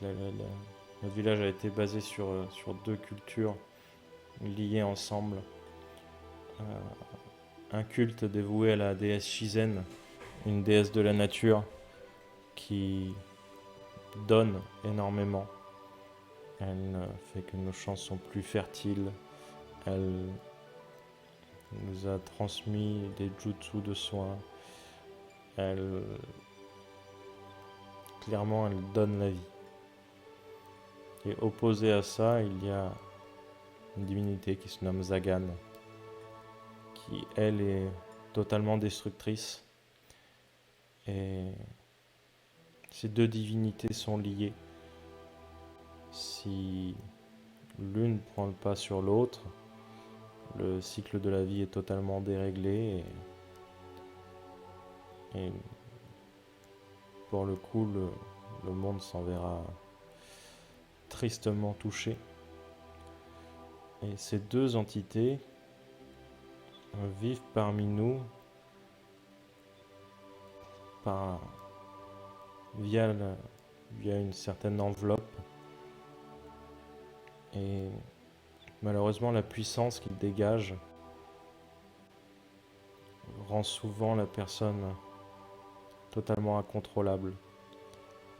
Notre village a été basé sur 2 cultures liées ensemble. Un culte dévoué à la déesse Shizen, une déesse de la nature qui donne énormément. Elle fait que nos champs sont plus fertiles. Elle nous a transmis des jutsu de soins. Elle, clairement, elle donne la vie. Et opposé à ça, il y a une divinité qui se nomme Zagan, qui, elle, est totalement destructrice. Et ces deux divinités sont liées. Si l'une prend le pas sur l'autre, le cycle de la vie est totalement déréglé et pour le coup, le monde s'en verra tristement touché. Et ces deux entités vivent parmi nous via une certaine enveloppe. Et malheureusement, la puissance qu'ils dégagent rend souvent la personne totalement incontrôlable.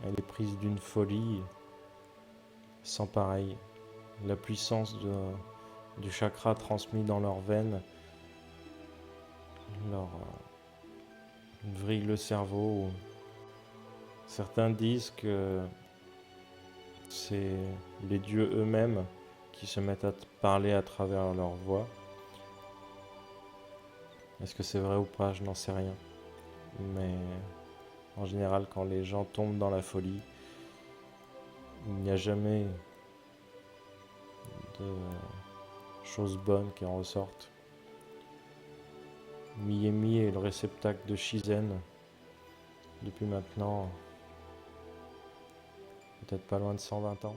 Elle est prise d'une folie sans pareil. La puissance du chakra transmis dans leurs veines leur vrille le cerveau. Certains disent que c'est les dieux eux-mêmes qui se mettent à parler à travers leur voix. Est-ce que c'est vrai ou pas? Je n'en sais rien. Mais en général, quand les gens tombent dans la folie, il n'y a jamais de choses bonnes qui en ressortent. Miemi est le réceptacle de Shizen depuis maintenant peut-être pas loin de 120 ans.